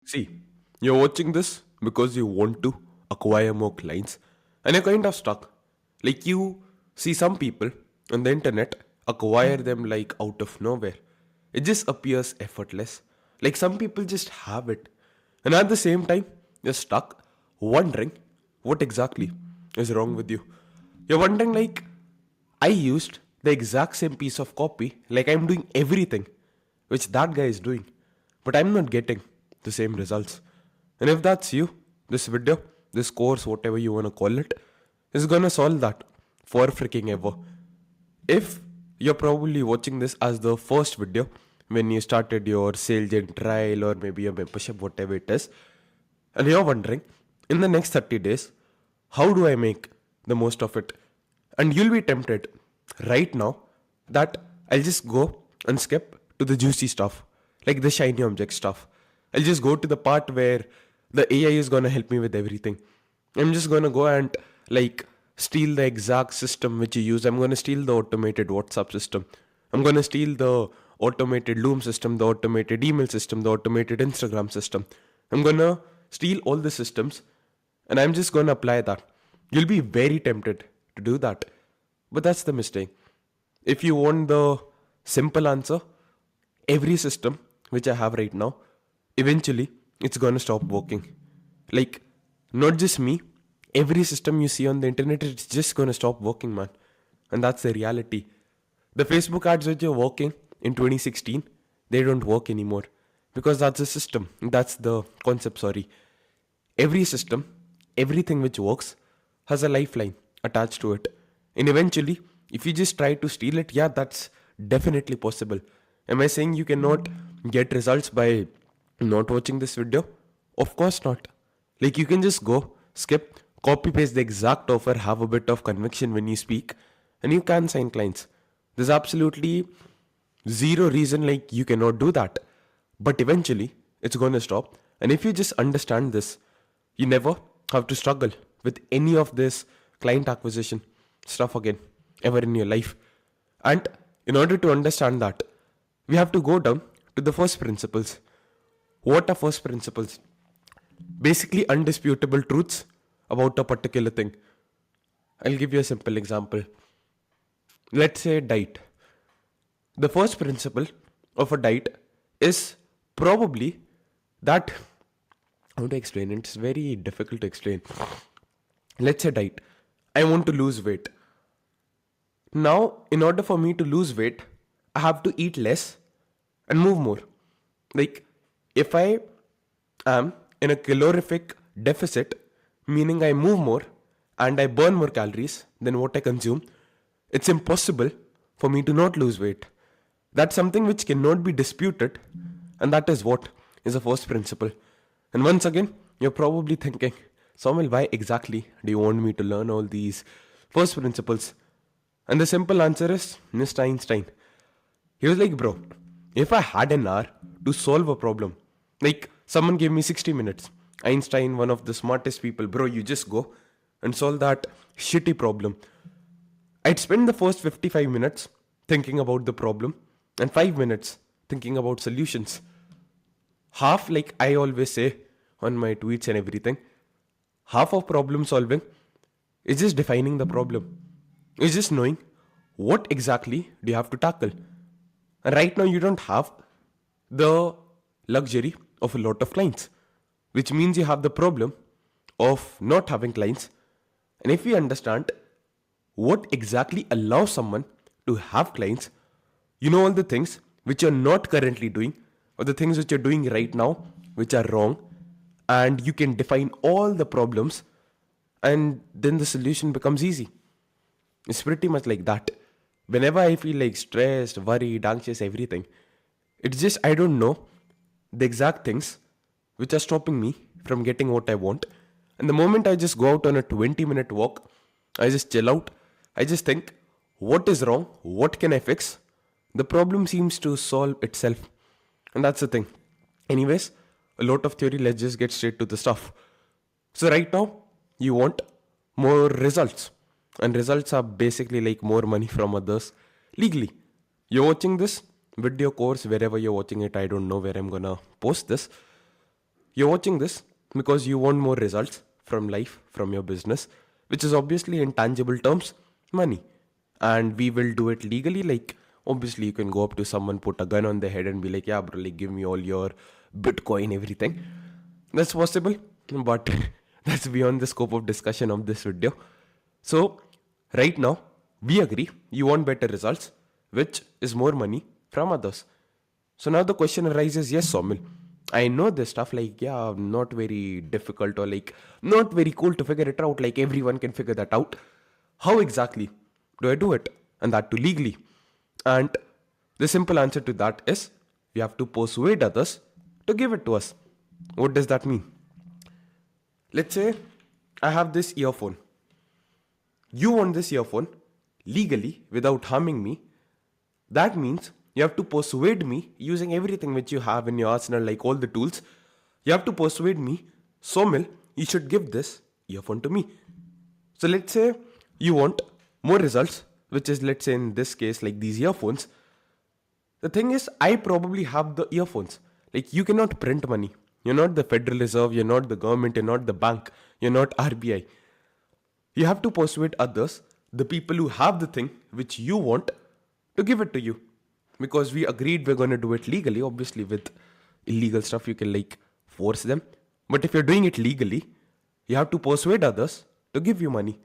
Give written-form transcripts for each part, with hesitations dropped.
See, you're watching this because you want to acquire more clients and you're kind of stuck. Like you see some people on the internet acquire them like out of nowhere. It just appears effortless. Like some people just have it. And at the same time, you're stuck wondering what exactly is wrong with you. You're wondering like I used the exact same piece of copy, like I'm doing everything which that guy is doing, but I'm not getting the same results. And if that's you, this video, this course, whatever you want to call it, is gonna solve that for freaking ever. If you're probably watching this as the first video when you started your sales and trial or maybe your membership, whatever it is, and you're wondering, in the next 30 days, how do I make the most of it? And you'll be tempted right now that I'll just go and skip to the juicy stuff, like the shiny object stuff. I'll just go to the part where the AI is gonna help me with everything. I'm just gonna go and like steal the exact system which you use. I'm gonna steal the automated WhatsApp system. I'm gonna steal the automated Loom system, the automated email system, the automated Instagram system. I'm gonna steal all the systems and I'm just gonna apply that. You'll be very tempted to do that. But that's the mistake. If you want the simple answer, every system which I have right now, eventually it's gonna stop working. Like, not just me, every system you see on the internet, it's just gonna stop working, man. And that's the reality. The Facebook ads which are working in 2016, they don't work anymore. Because that's the system. That's the concept, sorry. Every system, everything which works, has a lifeline attached to it. And eventually, if you just try to steal it, yeah, that's definitely possible. Am I saying you cannot get results by not watching this video? Of course not. Like you can just go, skip, copy paste the exact offer, have a bit of conviction when you speak, and you can sign clients. There's absolutely zero reason like you cannot do that. But eventually, it's going to stop. And if you just understand this, you never have to struggle with any of this client acquisition stuff again, ever in your life. And in order to understand that, we have to go down to the first principles. What are first principles? Basically, undisputable truths about a particular thing. I'll give you a simple example. Let's say diet. The first principle of a diet is probably that. How to explain it? It's very difficult to explain. Let's say diet. I want to lose weight. Now, in order for me to lose weight, I have to eat less and move more. Like, if I am in a calorific deficit, meaning I move more and I burn more calories than what I consume, it's impossible for me to not lose weight. That's something which cannot be disputed, and that is what is the first principle. And once again, you're probably thinking, Samuel, why exactly do you want me to learn all these first principles? And the simple answer is Mr. Einstein. He was like, bro, if I had an hour to solve a problem, like someone gave me 60 minutes, Einstein, one of the smartest people, bro, you just go and solve that shitty problem. I'd spend the first 55 minutes thinking about the problem and 5 minutes thinking about solutions. Half, like I always say on my tweets and everything, half of problem solving is just defining the problem. It's just knowing what exactly do you have to tackle. And right now you don't have the luxury of a lot of clients, which means you have the problem of not having clients. And if we understand what exactly allows someone to have clients, you know all the things which you're not currently doing or the things which you're doing right now which are wrong, and you can define all the problems, and then the solution becomes easy. It's pretty much like that. Whenever I feel like stressed, worried, anxious, everything, it's just I don't know the exact things which are stopping me from getting what I want. And the moment I just go out on a 20-minute walk, I just chill out, I just think, what is wrong? What can I fix? The problem seems to solve itself. And that's the thing. Anyways, a lot of theory, let's just get straight to the stuff. So, right now, you want more results. And results are basically like more money from others legally. You're watching this video course wherever you're watching it. I don't know where I'm gonna post this. You're watching this because you want more results from life, from your business, which is obviously in tangible terms, money. And we will do it legally. Like, obviously, you can go up to someone, put a gun on their head, and be like, yeah, bro, like, give me all your Bitcoin, everything. That's possible, but that's beyond the scope of discussion of this video. So, right now, we agree you want better results, which is more money from others. So now the question arises, yes, Somil, I know this stuff, like, yeah, not very difficult or like not very cool to figure it out. Like, everyone can figure that out. How exactly do I do it? And that too legally. And the simple answer to that is we have to persuade others to give it to us. What does that mean? Let's say I have this earphone. You want this earphone legally without harming me. That means you have to persuade me using everything which you have in your arsenal, like all the tools. You have to persuade me, Somil, you should give this earphone to me. So let's say you want more results, which is, let's say in this case, like these earphones. The thing is, I probably have the earphones. Like, you cannot print money. You're not the Federal Reserve, you're not the government, you're not the bank, you're not RBI. You have to persuade others, the people who have the thing which you want, to give it to you. Because we agreed we're going to do it legally. Obviously, with illegal stuff, you can like force them. But if you're doing it legally, you have to persuade others to give you money.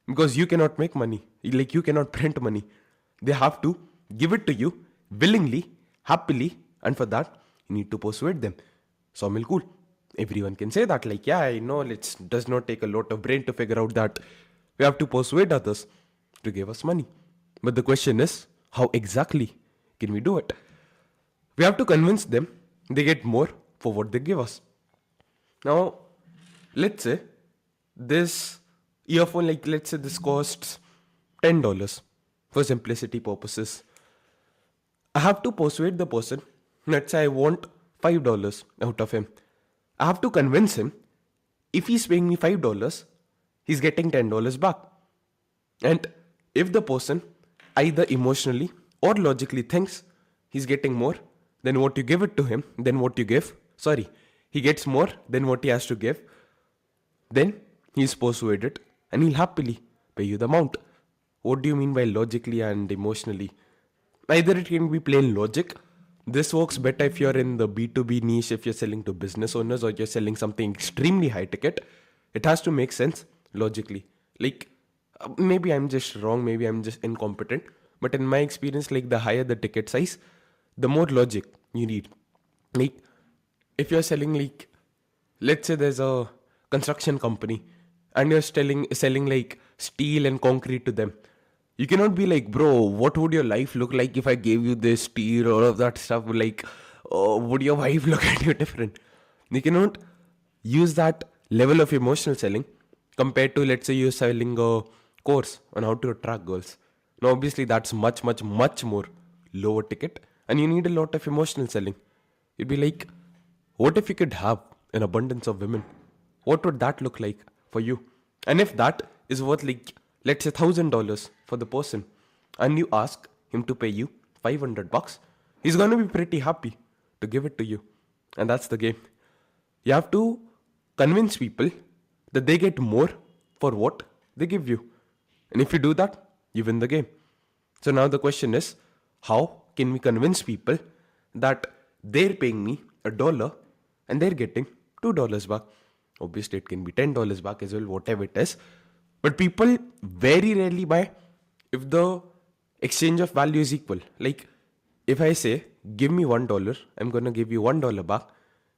Because you cannot make money. Like, you cannot print money. They have to give it to you willingly, happily, and for that, you need to persuade them. Somil, cool. Everyone can say that. Like, yeah, I know it does not take a lot of brain to figure out that we have to persuade others to give us money. But the question is, how exactly can we do it? We have to convince them they get more for what they give us. Now, let's say this earphone, like, let's say this costs $10 for simplicity purposes. I have to persuade the person. Let's say I want $5 out of him. I have to convince him if he's paying me $5, he's getting $10 back. And if the person either emotionally or logically thinks he's getting more than what you give it to him, then what you give, sorry, he gets more than what he has to give, then he's persuaded and he'll happily pay you the amount. What do you mean by logically and emotionally? Either it can be plain logic. This works better if you're in the B2B niche, if you're selling to business owners or you're selling something extremely high ticket. It has to make sense logically. Like, maybe I'm just wrong, maybe I'm just incompetent. But in my experience, like, the higher the ticket size, the more logic you need. Like, if you're selling, like, let's say there's a construction company and you're selling like steel and concrete to them. You cannot be like, bro, what would your life look like if I gave you this steel, all of that stuff? Like, would your wife look at you different? You cannot use that level of emotional selling compared to, let's say, you're selling a course on how to attract girls. Now, obviously, that's much, much, much more lower ticket, and you need a lot of emotional selling. You'd be like, what if you could have an abundance of women? What would that look like for you? And if that is worth, like, let's say $1,000 for the person, and you ask him to pay you $500, he's gonna be pretty happy to give it to you. And that's the game. You have to convince people that they get more for what they give you. And if you do that, you win the game. So now the question is, how can we convince people that they're paying me $1 and they're getting $2 back? Obviously, it can be $10 back as well, whatever it is. But people very rarely buy if the exchange of value is equal. Like, if I say, give me $1, I'm gonna give you $1 back,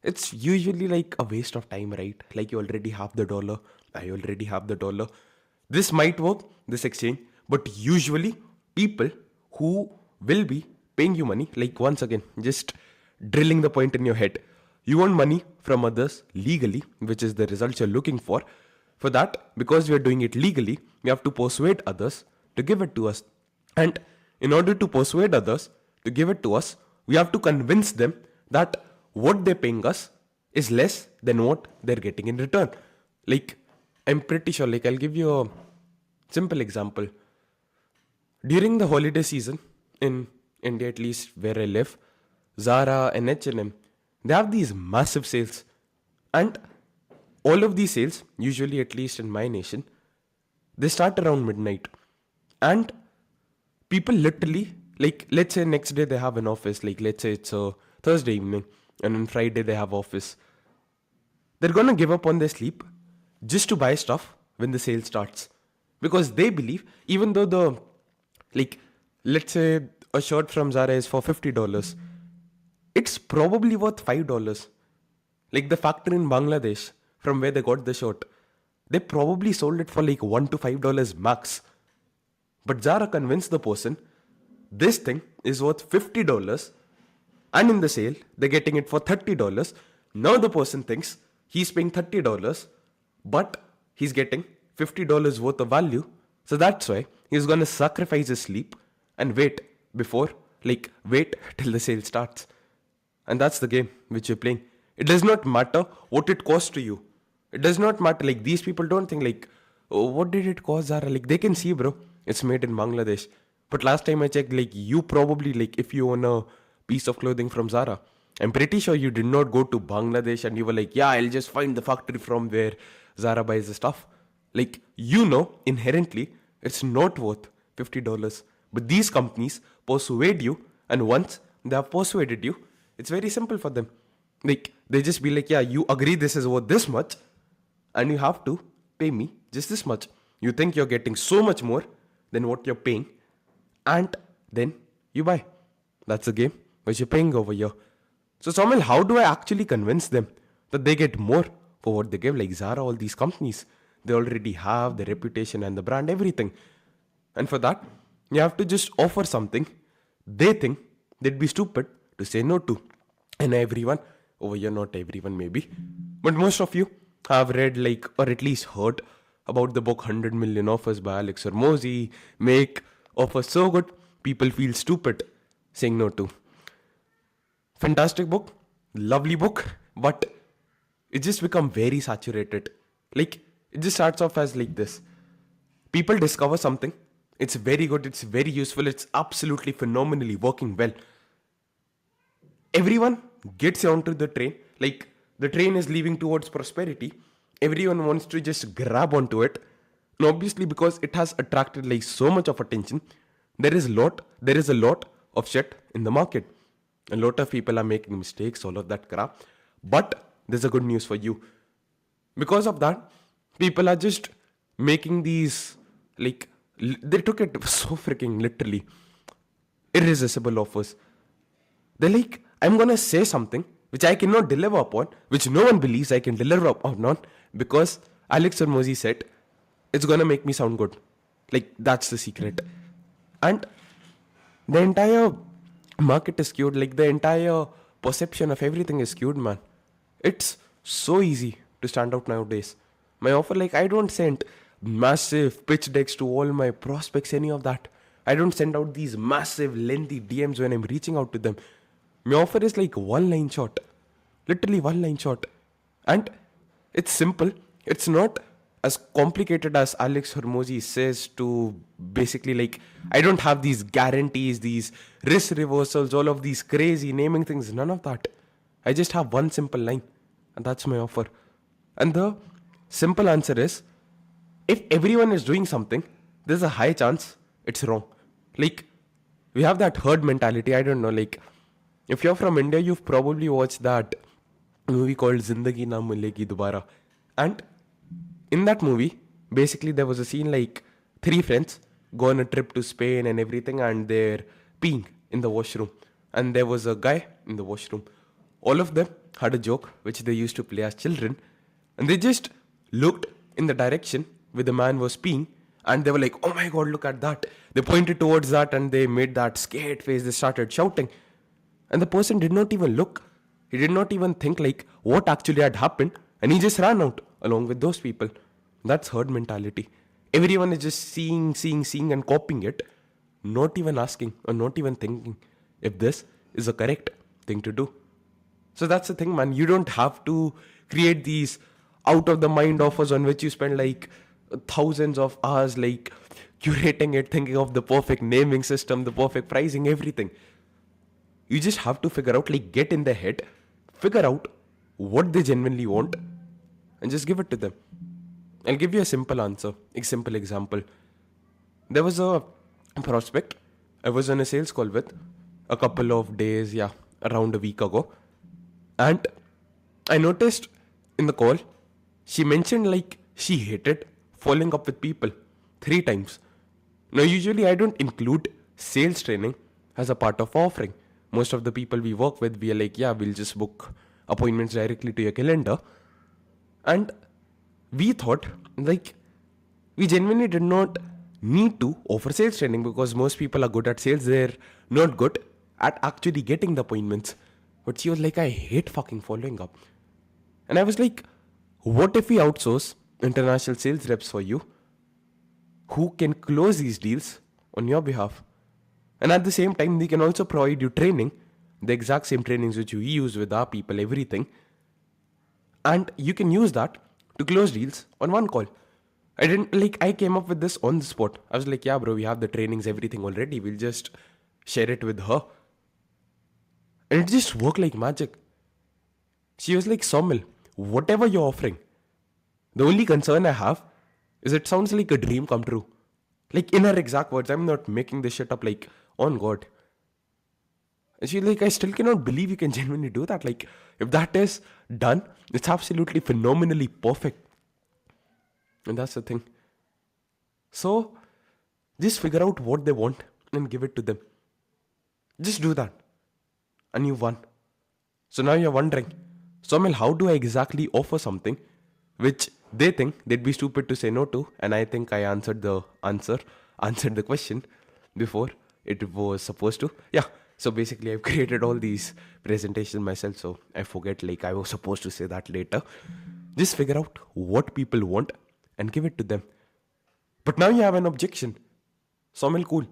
it's usually like a waste of time, right? Like, you already have the dollar, I already have the dollar. This might work, this exchange, but usually people who will be paying you money, like, once again, just drilling the point in your head. You want money from others legally, which is the result you're looking for. For that, because we are doing it legally, we have to persuade others to give it to us. And in order to persuade others to give it to us, we have to convince them that what they're paying us is less than what they're getting in return. Like, I'm pretty sure, like, I'll give you a simple example. During the holiday season, in India, at least where I live, Zara and H&M, they have these massive sales. And all of these sales, usually at least in my nation, they start around midnight. And people literally, like, let's say next day they have an office, like, let's say it's a Thursday evening, and on Friday they have office. They're gonna give up on their sleep just to buy stuff when the sale starts. Because they believe, even though like, let's say a shirt from Zara is for $50, it's probably worth $5. Like the factory in Bangladesh, from where they got the shirt, they probably sold it for like $1 to $5 max. But Zara convinced the person this thing is worth $50, and in the sale they're getting it for $30. Now the person thinks he's paying $30, but he's getting $50 worth of value. So that's why he's gonna sacrifice his sleep and wait wait till the sale starts. And that's the game which you're playing. It does not matter what it costs to you. It does not matter. Like, these people don't think like, oh, what did it cost, Zara? Like, they can see, bro, it's made in Bangladesh. But last time I checked, like, you probably, like, if you own a piece of clothing from Zara, I'm pretty sure you did not go to Bangladesh and you were like, yeah, I'll just find the factory from where Zara buys the stuff. Like, you know, inherently, it's not worth $50. But these companies persuade you, and once they have persuaded you, it's very simple for them. Like, they just be like, yeah, you agree this is worth this much, and you have to pay me just this much. You think you're getting so much more than what you're paying, and then you buy. That's the game which you're paying over here. So, Somil, how do I actually convince them that they get more for what they give? Like Zara, all these companies, they already have the reputation and the brand, everything. And for that, you have to just offer something they think they'd be stupid to say no to. And everyone, over here, not everyone maybe, but most of you have read, like, or at least heard about the book 100 Million Offers by Alex Hormozi. Make offers so good, people feel stupid saying no to. Fantastic book, lovely book, but it just become very saturated. Like, it just starts off as like this. People discover something, it's very good, it's very useful, it's absolutely phenomenally working well. Everyone gets onto the train, like the train is leaving towards prosperity. Everyone wants to just grab onto it. And obviously, because it has attracted like so much of attention, there is a lot of shit in the market. A lot of people are making mistakes, all of that crap. But there's a good news for you. Because of that, people are just making these, like, they took it so freaking literally, irresistible offers. They're like, I'm gonna say something which I cannot deliver upon, which no one believes I can deliver upon, because Alex Hormozi said it's gonna make me sound good. Like, that's the secret. And the entire market is skewed, like the entire perception of everything is skewed, man. It's so easy to stand out nowadays. My offer, like, I don't send massive pitch decks to all my prospects, any of that. I don't send out these massive lengthy DMs when I'm reaching out to them. My offer is like one line short, literally one line short. And it's simple. It's not as complicated as Alex Hormozi says to basically, like, I don't have these guarantees, these risk reversals, all of these crazy naming things, none of that. I just have one simple line, and that's my offer. And the simple answer is, if everyone is doing something, there's a high chance it's wrong. Like, we have that herd mentality. I don't know, like, if you're from India, you've probably watched that movie called Zindagi Na Milegi Dobara. And in that movie, basically there was a scene like three friends go on a trip to Spain and everything, and they're peeing in the washroom. And there was a guy in the washroom. All of them had a joke which they used to play as children, and they just looked in the direction where the man was peeing, and they were like, oh my god, look at that. They pointed towards that and they made that scared face. They started shouting. And the person did not even look. He did not even think like what actually had happened, and he just ran out along with those people. That's herd mentality. Everyone is just seeing and copying it, not even asking or not even thinking if this is the correct thing to do. So that's the thing, man. You don't have to create these out of the mind offers on which you spend like thousands of hours like curating it, thinking of the perfect naming system, the perfect pricing, everything. You just have to figure out, like, get in the head, figure out what they genuinely want and just give it to them. I'll give you a simple answer, a simple example. There was a prospect I was on a sales call with a couple of days, yeah, around a week ago. And I noticed in the call, she mentioned like she hated following up with people 3 times. Now, usually I don't include sales training as a part of offering. Most of the people we work with, we are like, yeah, we'll just book appointments directly to your calendar. And we thought, like, we genuinely did not need to offer sales training because most people are good at sales. They're not good at actually getting the appointments. But she was like, I hate fucking following up. And I was like, what if we outsource international sales reps for you who can close these deals on your behalf? And at the same time, they can also provide you training, the exact same trainings which we use with our people, everything. And you can use that to close deals on one call. I came up with this on the spot. I was like, yeah, bro, we have the trainings, everything already. We'll just share it with her. And it just worked like magic. She was like, Somil, whatever you're offering, the only concern I have is it sounds like a dream come true. Like in her exact words, I'm not making this shit up, like, on God. And she's like, I still cannot believe you can genuinely do that. Like, if that is done, it's absolutely phenomenally perfect. And that's the thing. So, just figure out what they want and give it to them. Just do that. And you won. So now you're wondering, Somil, how do I exactly offer something which they think they'd be stupid to say no to? And I think I answered the question before it was supposed to. Yeah. So basically, I've created all these presentations myself, so I forget, like, I was supposed to say that later. Just figure out what people want and give it to them. But now you have an objection. Somil, cool.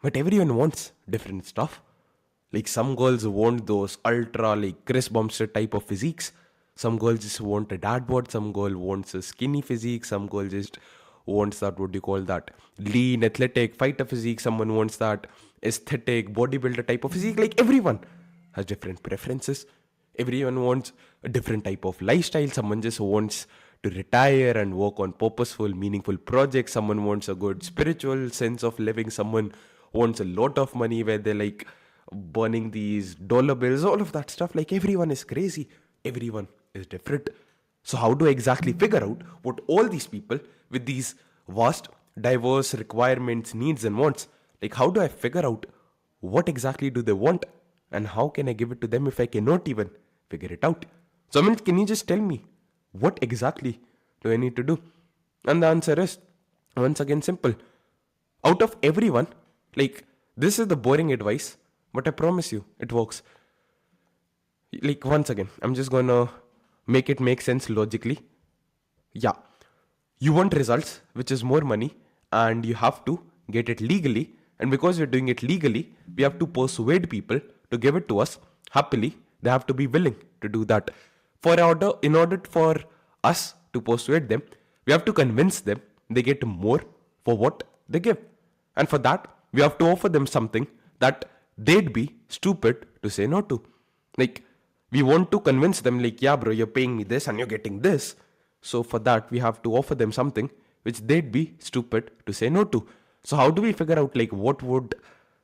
But everyone wants different stuff. Like, some girls want those ultra, like, Chris Bumstead type of physiques. Some girls just want a dad bod. Some girl wants a skinny physique. Some girl just wants that, what do you call that, lean, athletic, fighter physique. Someone wants that aesthetic, bodybuilder type of physique. Like, everyone has different preferences. Everyone wants a different type of lifestyle. Someone just wants to retire and work on purposeful, meaningful projects. Someone wants a good spiritual sense of living. Someone wants a lot of money where they're like burning these dollar bills, all of that stuff. Like, everyone is crazy. Everyone is different. So how do I exactly figure out what all these people with these vast, diverse requirements, needs and wants, like, how do I figure out what exactly do they want and how can I give it to them if I cannot even figure it out? So, I mean, can you just tell me what exactly do I need to do? And the answer is, once again, simple. Out of everyone, like, this is the boring advice, but I promise you, it works. Like, once again, I'm just gonna make it make sense logically. Yeah, you want results, which is more money, and you have to get it legally. And because we're doing it legally, we have to persuade people to give it to us happily. They have to be willing to do that. In order for us to persuade them, we have to convince them they get more for what they give. And for that, we have to offer them something that they'd be stupid to say no to. Like, we want to convince them, like, yeah, bro, you're paying me this and you're getting this. So for that, we have to offer them something which they'd be stupid to say no to. So how do we figure out, like, what would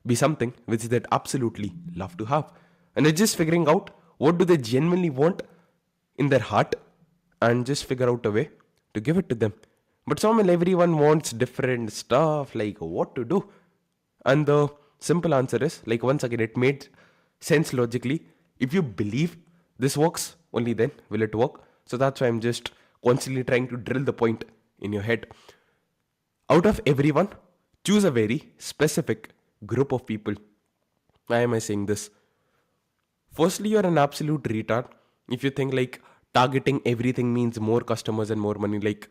be something which they'd absolutely love to have? And it's just figuring out what do they genuinely want in their heart and just figure out a way to give it to them. But somehow everyone wants different stuff, like what to do. And the simple answer is, like, once again, it made sense logically. If you believe this works, only then will it work. So that's why I'm just constantly trying to drill the point in your head. Out of everyone, choose a very specific group of people. Why am I saying this? Firstly, you're an absolute retard if you think like targeting everything means more customers and more money. Like,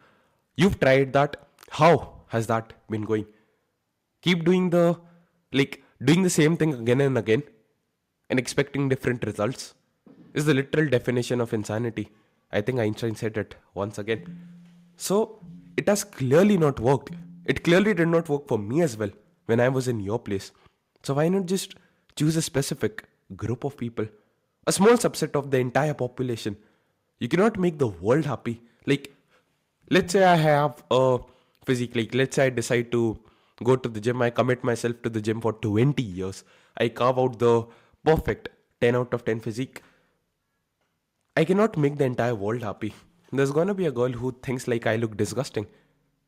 you've tried that. How has that been going? Keep doing the same thing again and again and expecting different results is the literal definition of insanity. I think Einstein said it once again. So it has clearly not worked. It clearly did not work for me as well when I was in your place. So why not just choose a specific group of people? a small subset of the entire population. You cannot make the world happy. Like, let's say I have a physique, like, let's say I decide to go to the gym, I commit myself to the gym for 20 years, I carve out the perfect 10 out of 10 physique. I cannot make the entire world happy. There's gonna be a girl who thinks like I look disgusting.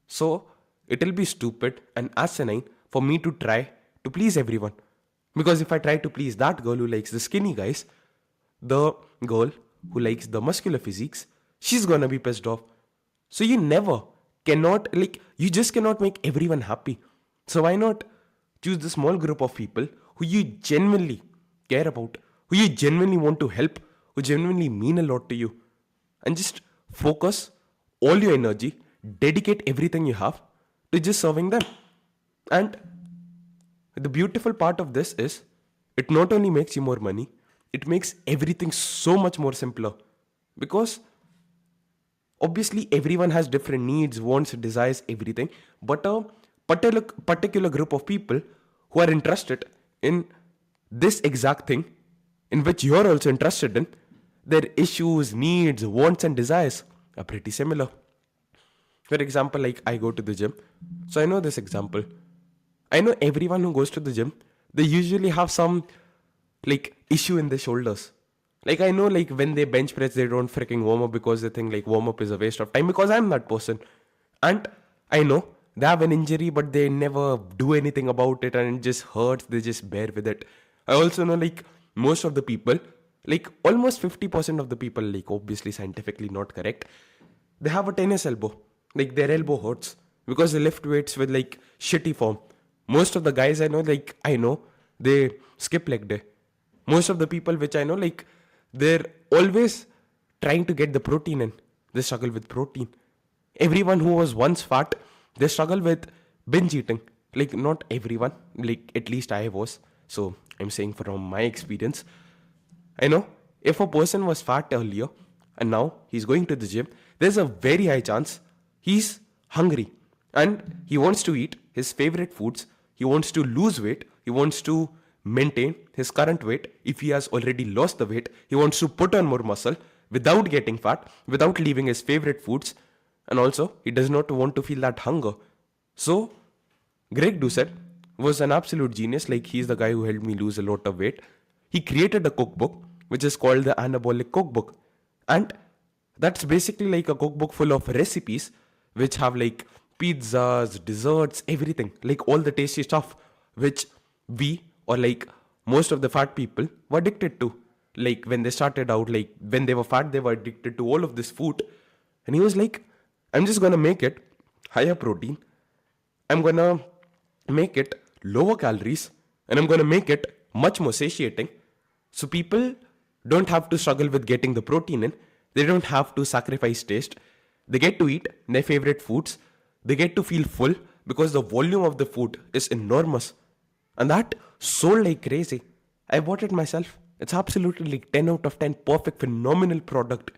So it'll be stupid and asinine for me to try to please everyone. Because if I try to please that girl who likes the skinny guys, the girl who likes the muscular physiques, she's gonna be pissed off. So you never cannot, like, you just cannot make everyone happy. So why not choose the small group of people who you genuinely care about, who you genuinely want to help, who genuinely mean a lot to you, and just focus all your energy, dedicate everything you have to just serving them. And the beautiful part of this is it not only makes you more money, it makes everything so much more simpler. Because obviously everyone has different needs, wants, desires, everything. But a particular group of people who are interested in this exact thing in which you're also interested in, their issues, needs, wants, and desires are pretty similar. For example, like I go to the gym. So I know this example. I know everyone who goes to the gym, they usually have some like issue in their shoulders. Like I know like when they bench press, they don't freaking warm up because they think like warm up is a waste of time, because I'm that person. And I know they have an injury, but they never do anything about it and it just hurts. They just bear with it. I also know like most of the people, like almost 50% of the people, like obviously scientifically not correct, they have a tennis elbow. Like their elbow hurts because they lift weights with like shitty form. Most of the guys I know, they skip leg day. Most of the people which I know, like they're always trying to get the protein in. They struggle with protein. Everyone who was once fat, they struggle with binge eating. Like not everyone, like at least I was. So I'm saying from my experience. I know if a person was fat earlier and now he's going to the gym, there's a very high chance he's hungry and he wants to eat his favorite foods. He wants to lose weight. He wants to maintain his current weight. If he has already lost the weight, he wants to put on more muscle without getting fat, without leaving his favorite foods. And also, he does not want to feel that hunger. So, Greg Doucette was an absolute genius. Like, he's the guy who helped me lose a lot of weight. He created a cookbook, which is called the Anabolic Cookbook. And that's basically like a cookbook full of recipes, which have like pizzas, desserts, everything. Like all the tasty stuff, which we, or like most of the fat people, were addicted to. Like when they started out, like when they were fat, they were addicted to all of this food. And he was like, I'm just gonna make it higher protein. I'm gonna make it lower calories, and I'm gonna make it much more satiating. So people don't have to struggle with getting the protein in. They don't have to sacrifice taste. They get to eat their favorite foods. They get to feel full because the volume of the food is enormous. And that sold like crazy. I bought it myself. It's absolutely like 10 out of 10 perfect, phenomenal product.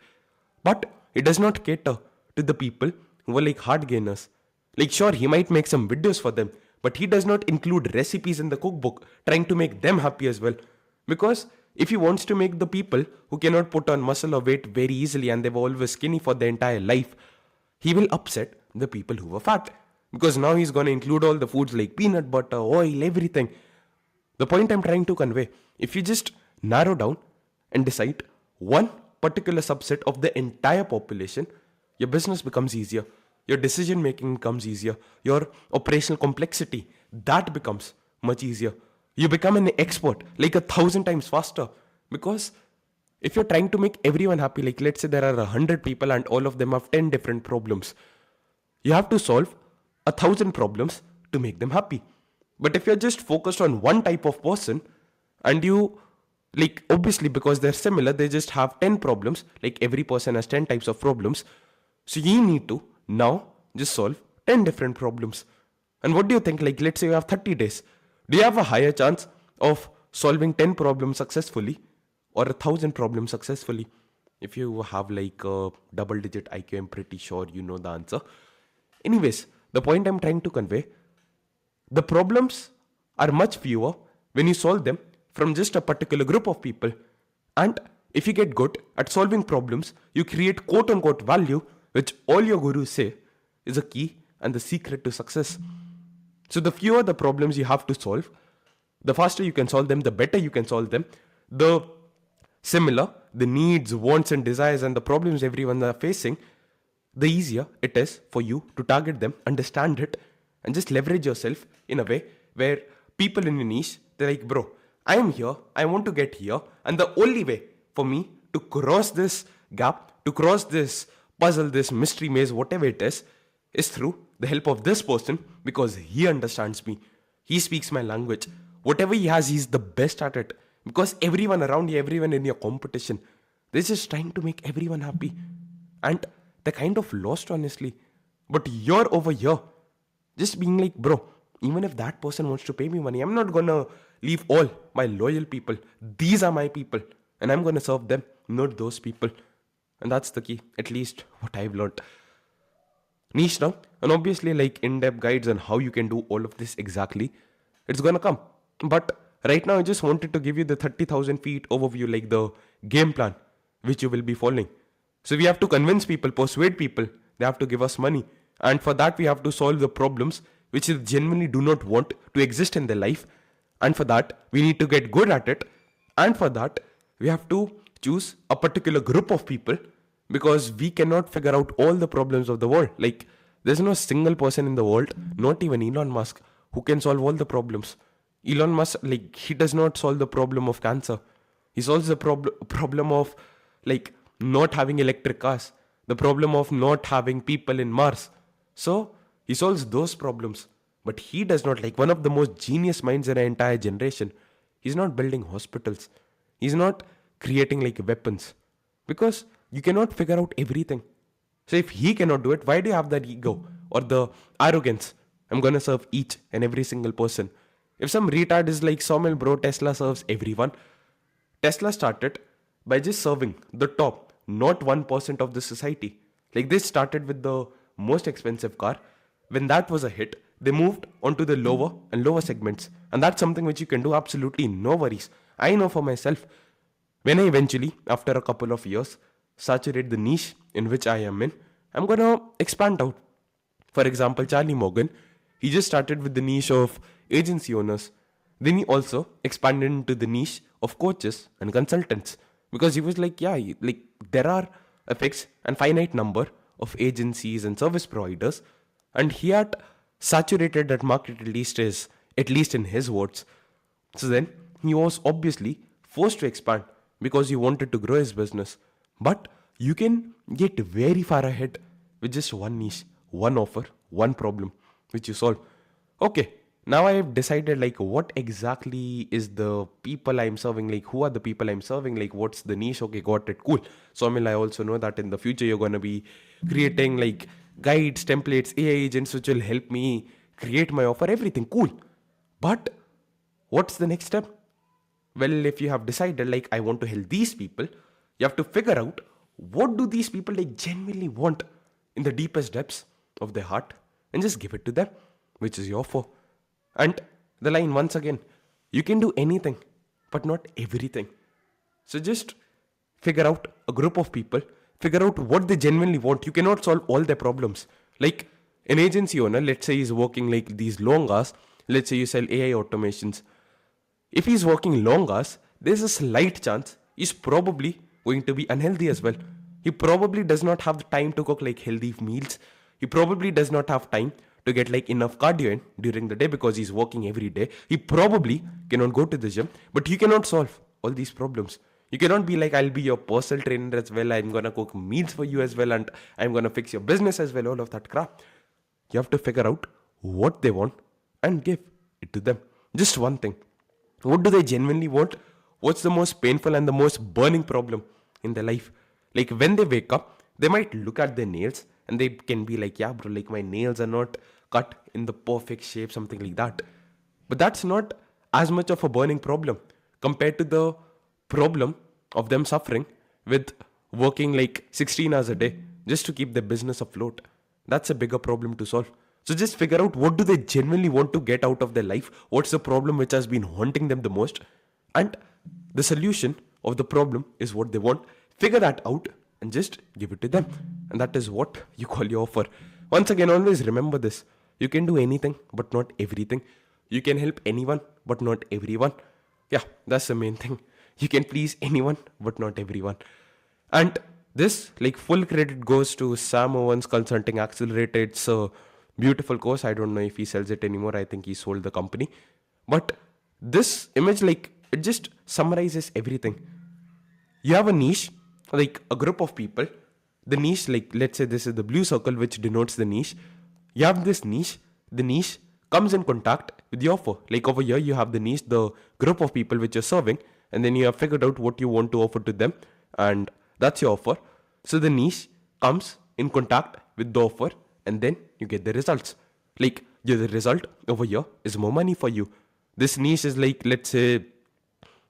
But it does not cater to the people who are like hard gainers. Like sure, he might make some videos for them, but he does not include recipes in the cookbook trying to make them happy as well. Because if he wants to make the people who cannot put on muscle or weight very easily and they were always skinny for their entire life, he will upset the people who were fat. Because now he's going to include all the foods like peanut butter, oil, everything. The point I'm trying to convey, if you just narrow down and decide one particular subset of the entire population, your business becomes easier. Your decision making becomes easier. Your operational complexity, that becomes much easier. You become an expert like 1,000 times faster. Because if you're trying to make everyone happy, like let's say there are 100 people and all of them have 10 different problems, you have to solve 1,000 problems to make them happy. But if you're just focused on one type of person and you, like obviously because they're similar, they just have 10 problems, like every person has 10 types of problems. So you need to now just solve 10 different problems. And what do you think? Like let's say you have 30 days. Do you have a higher chance of solving 10 problems successfully or 1,000 problems successfully? If you have like a double digit IQ, I'm pretty sure you know the answer. Anyways, the point I'm trying to convey, the problems are much fewer when you solve them from just a particular group of people. And if you get good at solving problems, you create quote unquote value, which all your gurus say is a key and the secret to success. So the fewer the problems you have to solve, the faster you can solve them, the better you can solve them. The similar, the needs, wants, and desires, and the problems everyone are facing, the easier it is for you to target them, understand it, and just leverage yourself in a way where people in your niche, they're like, bro, I am here, I want to get here, and the only way for me to cross this gap, to cross this puzzle, this mystery maze, whatever it is through the help of this person because he understands me. He speaks my language. Whatever he has, he's the best at it. Because everyone around you, everyone in your competition, they're just trying to make everyone happy. And they're kind of lost, honestly. But you're over here, just being like, bro, even if that person wants to pay me money, I'm not gonna leave all my loyal people. These are my people. And I'm gonna serve them, not those people. And that's the key, at least what I've learned. Niche now, and obviously like in-depth guides on how you can do all of this exactly, it's gonna come. But right now I just wanted to give you the 30,000 feet overview, like the game plan which you will be following. So we have to convince people, persuade people, they have to give us money, and for that we have to solve the problems which they genuinely do not want to exist in their life. And for that we need to get good at it, and for that we have to choose a particular group of people, because we cannot figure out all the problems of the world. Like, there's no single person in the world, not even Elon Musk, who can solve all the problems. Elon Musk, like, he does not solve the problem of cancer. He solves the problem of, like, not having electric cars, the problem of not having people in Mars. So he solves those problems. But he does not, like, one of the most genius minds in our entire generation, he's not building hospitals. He's not creating, like, weapons. Because you cannot figure out everything. So if he cannot do it, why do you have that ego or the arrogance? I'm gonna serve each and every single person. If some retard is like, Saumil bro, Tesla serves everyone. Tesla started by just serving the top, not 1% of the society. Like, they started with the most expensive car. When that was a hit, they moved onto the lower and lower segments. And that's something which you can do absolutely no worries. I know for myself, when I eventually, after a couple of years, saturate the niche in which I am in, I'm gonna expand out. For example, Charlie Morgan, he just started with the niche of agency owners. Then he also expanded into the niche of coaches and consultants. Because he was like, yeah, like there are a fixed and finite number of agencies and service providers, and he had saturated that market at least in his words. So then he was obviously forced to expand because he wanted to grow his business. But you can get very far ahead with just one niche, one offer, one problem which you solve. Okay, now I have decided like what exactly is the people I'm serving, like who are the people I'm serving, like what's the niche. Okay, got it, cool. So I also know that in the future you're gonna be creating like guides, templates, AI agents which will help me create my offer, everything cool. But what's the next step? Well, if you have decided like I want to help these people, you have to figure out what do these people like genuinely want in the deepest depths of their heart and just give it to them, which is your offer. And the line once again, you can do anything, but not everything. So just figure out a group of people, figure out what they genuinely want. You cannot solve all their problems. Like an agency owner, let's say he's working like these long hours, let's say you sell AI automations. If he's working long hours, there's a slight chance he's probably going to be unhealthy as well. He probably does not have the time to cook like healthy meals. He probably does not have time to get like enough cardio in during the day because he's working every day. He probably cannot go to the gym, but you cannot solve all these problems. You cannot be like, I'll be your personal trainer as well. I'm going to cook meals for you as well. And I'm going to fix your business as well. All of that crap. You have to figure out what they want and give it to them. Just one thing. What do they genuinely want? What's the most painful and the most burning problem in their life? Like when they wake up, they might look at their nails and they can be like, yeah, bro, like my nails are not cut in the perfect shape, something like that. But that's not as much of a burning problem compared to the problem of them suffering with working like 16 hours a day just to keep their business afloat. That's a bigger problem to solve. So just figure out what do they genuinely want to get out of their life. What's the problem which has been haunting them the most? And the solution of the problem is what they want. Figure that out and just give it to them. And that is what you call your offer. Once again, always remember this. You can do anything, but not everything. You can help anyone, but not everyone. Yeah, that's the main thing. You can please anyone, but not everyone. And this, like, full credit goes to Sam Owens Consulting Accelerator. It's a beautiful course. I don't know if he sells it anymore. I think he sold the company. But this image, like, it just summarizes everything. You have a niche, like a group of people. The niche, like, let's say this is the blue circle, which denotes the niche. You have this niche. The niche comes in contact with the offer. Like over here, you have the niche, the group of people which you're serving, and then you have figured out what you want to offer to them, and that's your offer. So the niche comes in contact with the offer, and then you get the results. Like, the result over here is more money for you. This niche is like, let's say,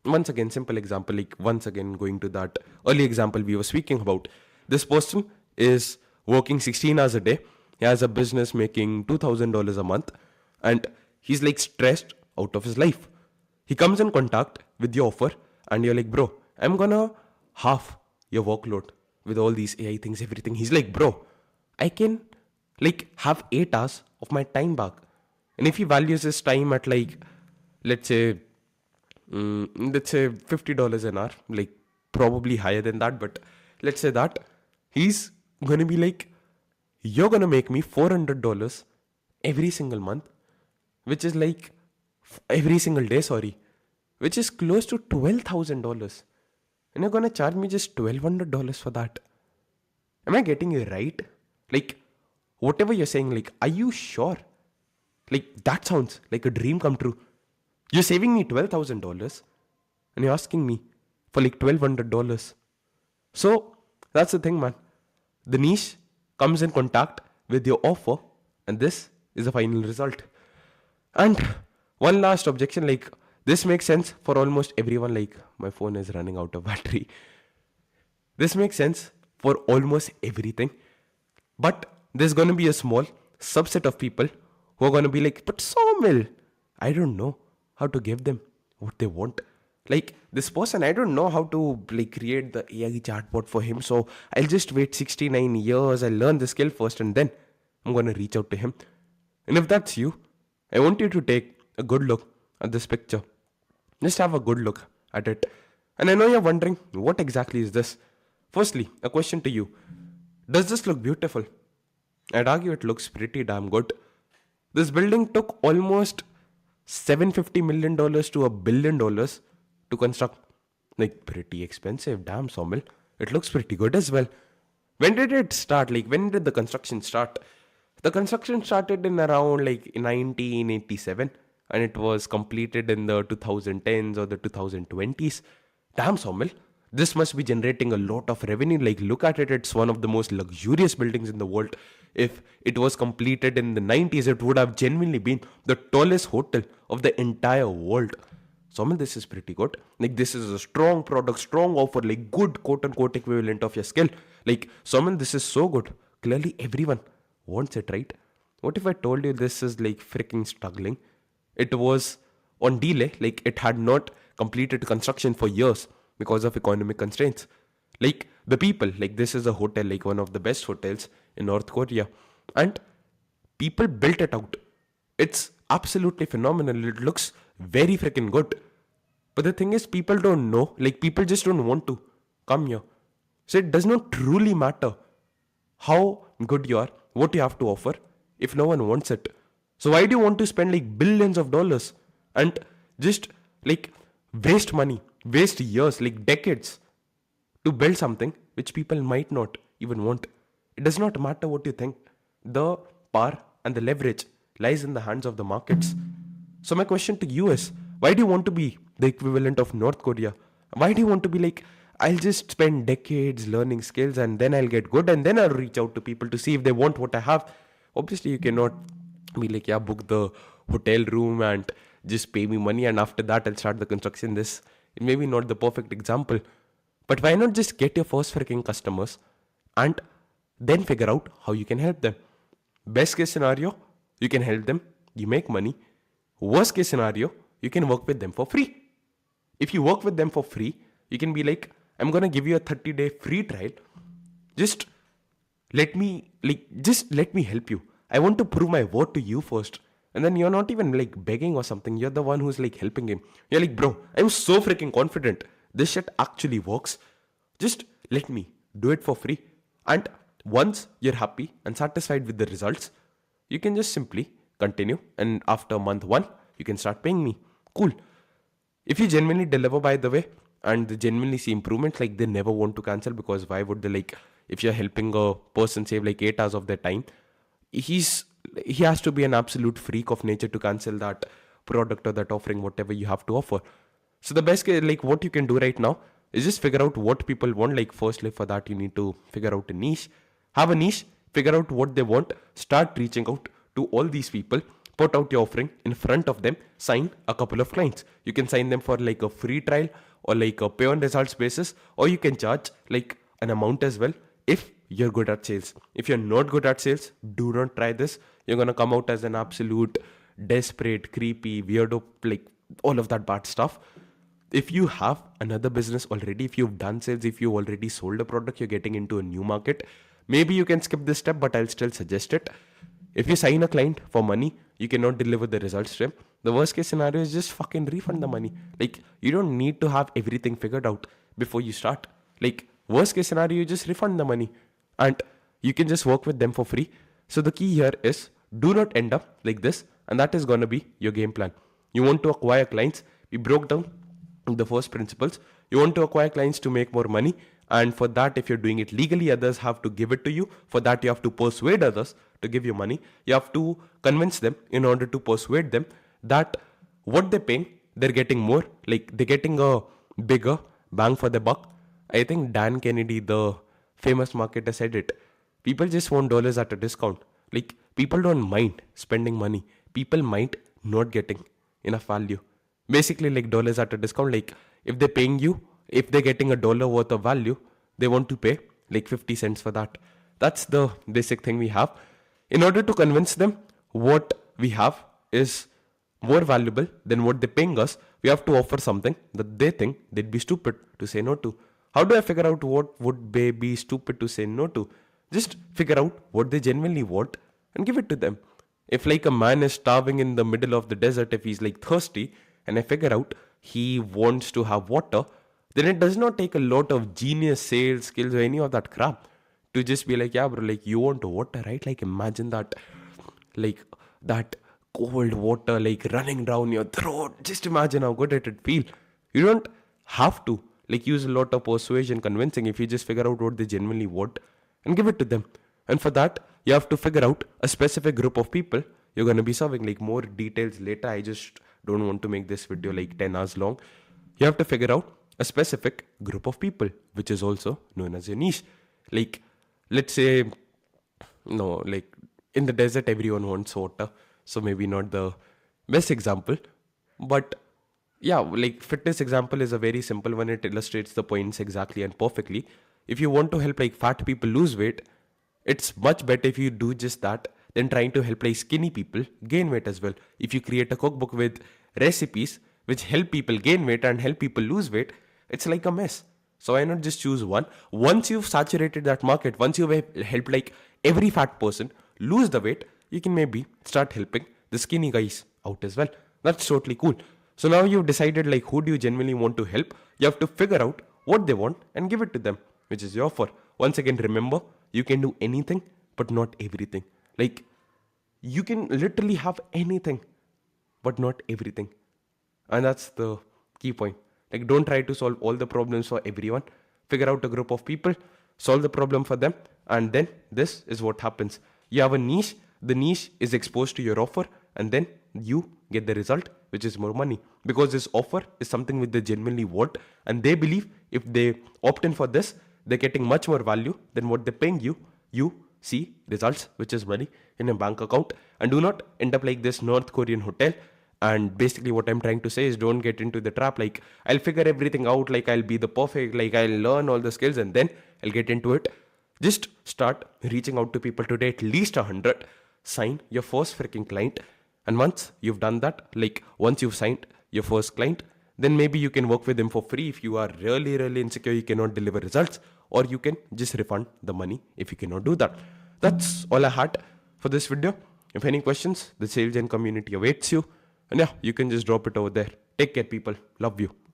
once again, simple example, like once again going to that early example we were speaking about. This person is working 16 hours a day. He has a business making $2,000 a month, and he's like stressed out of his life. He comes in contact with your offer, and you're like, bro, I'm gonna half your workload with all these AI things, everything. He's like, bro, I can like have 8 hours of my time back. And if he values his time at like, let's say $50 an hour, like probably higher than that, but let's say that, he's gonna be like, you're gonna make me $400 every single month, which is like every single day, sorry, which is close to $12,000. And you're gonna charge me just $1,200 for that. Am I getting it right? Like, whatever you're saying, like, are you sure? Like, that sounds like a dream come true. You're saving me $12,000 and you're asking me for like $1,200. So, that's the thing, man. The niche comes in contact with your offer, and this is the final result. And one last objection, like, this makes sense for almost everyone. Like, my phone is running out of battery. This makes sense for almost everything. But there's going to be a small subset of people who are going to be like, but Sawmill, I don't know how to give them what they want. Like, this person, I don't know how to like create the AI chatbot for him. So I'll just wait 69 years. I'll learn the skill first, and then I'm going to reach out to him. And if that's you, I want you to take a good look at this picture. Just have a good look at it. And I know you're wondering, what exactly is this? Firstly, a question to you. Does this look beautiful? I'd argue it looks pretty damn good. This building took almost $750 million to $1 billion to construct. Like, pretty expensive, damn, Sawmill. It looks pretty good as well. When did it start? Like, when did the construction start? The construction started in around like 1987, and it was completed in the 2010s or the 2020s. Damn, Sawmill. This must be generating a lot of revenue. Like, look at it. It's one of the most luxurious buildings in the world. If it was completed in the 90s, it would have genuinely been the tallest hotel of the entire world. Sawmill, this is pretty good. Like, this is a strong product, strong offer, like good quote-unquote equivalent of your skill. Like, Sawmill, this is so good. Clearly, everyone wants it, right? What if I told you this is like freaking struggling? It was on delay, like it had not completed construction for years because of economic constraints. Like, the people, like, this is a hotel, like one of the best hotels in North Korea, and people built it out. It's absolutely phenomenal. It looks very freaking good. But the thing is, people don't know, like, people just don't want to come here. So it does not truly matter how good you are, what you have to offer, if no one wants it. So why do you want to spend like billions of dollars and just like waste money, waste years, like decades to build something which people might not even want? It does not matter what you think. The power and the leverage lies in the hands of the markets. So my question to you is, why do you want to be the equivalent of North Korea? Why do you want to be like, I'll just spend decades learning skills and then I'll get good and then I'll reach out to people to see if they want what I have? Obviously, you cannot be like, yeah, book the hotel room and just pay me money and after that I'll start the construction. This may be not the perfect example. But why not just get your first freaking customers and then figure out how you can help them? Best case scenario, you can help them, you make money. Worst case scenario, you can work with them for free. If you work with them for free, You can be like, I'm gonna give you a 30-day free trial. Just let me help you. I want to prove my worth to you first. And then you're not even like begging or something. You're the one who's like helping him. You're like, bro, I'm so freaking confident. This shit actually works. Just let me do it for free. And once you're happy and satisfied with the results, you can just simply continue. And after month one, you can start paying me. Cool. If you genuinely deliver, by the way, and they genuinely see improvements, like they never want to cancel, because why would they? Like, if you're helping a person save like 8 hours of their time, he's he has to be an absolute freak of nature to cancel that product or that offering, whatever you have to offer. So the best case, like what you can do right now is just figure out what people want. Like firstly, for that you need to figure out a niche. Have a niche, figure out what they want, start reaching out to all these people, put out your offering in front of them, sign a couple of clients. You can sign them for like a free trial or like a pay on results basis, or you can charge like an amount as well if you're good at sales. If you're not good at sales, do not try this. You're gonna come out as an absolute desperate, creepy, weirdo, like all of that bad stuff. If you have another business already, if you've done sales, if you already sold a product, you're getting into a new market, maybe you can skip this step, but I'll still suggest it. If you sign a client for money, you cannot deliver the results to him. The worst case scenario is just fucking refund the money. Like, you don't need to have everything figured out before you start. Like, worst case scenario, you just refund the money and you can just work with them for free. So the key here is do not end up like this, and that is going to be your game plan. You want to acquire clients. We broke down the first principles. You want to acquire clients to make more money, and for that, if you're doing it legally, others have to give it to you. For that, you have to persuade others to give you money. You have to convince them in order to persuade them that what they're paying, they're getting more. Like, they're getting a bigger bang for the buck. I think Dan Kennedy, the famous marketer, said it. People just want dollars at a discount. Like, people don't mind spending money. People mind not getting enough value. Basically, like dollars at a discount. Like, if they're paying you, if they're getting $1 worth of value, they want to pay like 50 cents for that. That's the basic thing we have. In order to convince them what we have is more valuable than what they're paying us, we have to offer something that they think they'd be stupid to say no to. How do I figure out what would they be stupid to say no to? Just figure out what they genuinely want and give it to them. If like a man is starving in the middle of the desert, if he's like thirsty, and I figure out he wants to have water, then it does not take a lot of genius sales skills or any of that crap to just be like, yeah, bro, like you want water, right? Like imagine that, like that cold water like running down your throat. Just imagine how good it would feel. You don't have to like use a lot of persuasion, convincing, if you just figure out what they genuinely want and give it to them. And for that, you have to figure out a specific group of people you're going to be serving. Like more details later. I just don't want to make this video like 10 hours long. You have to figure out a specific group of people, which is also known as your niche. Like, let's say, no, like in the desert, everyone wants water. So maybe not the best example. But yeah, like fitness example is a very simple one. It illustrates the points exactly and perfectly. If you want to help like fat people lose weight, it's much better if you do just that than trying to help like skinny people gain weight as well. If you create a cookbook with recipes which help people gain weight and help people lose weight, it's like a mess. So why not just choose one? Once you've saturated that market, once you've helped like every fat person lose the weight, you can maybe start helping the skinny guys out as well. That's totally cool. So now you've decided like who do you genuinely want to help. You have to figure out what they want and give it to them, which is your offer. Once again, remember, you can do anything, but not everything. Like, you can literally have anything, but not everything. And that's the key point. Like, don't try to solve all the problems for everyone. Figure out a group of people, solve the problem for them, and then this is what happens. You have a niche, the niche is exposed to your offer, and then you get the result, which is more money. Because this offer is something which they genuinely want, and they believe if they opt in for this, they're getting much more value than what they're paying you. You see results, which is money in a bank account, and do not end up like this North Korean hotel. And basically what I'm trying to say is don't get into the trap like I'll figure everything out, like I'll be the perfect, like I'll learn all the skills and then I'll get into it. Just start reaching out to people today, at least 100. Sign your first freaking client, and once you've done that, like once you've signed your first client, then maybe you can work with them for free. If you are really, really insecure, you cannot deliver results, or you can just refund the money if you cannot do that. That's all I had for this video. If any questions, the sales and community awaits you. And yeah, you can just drop it over there. Take care, people. Love you.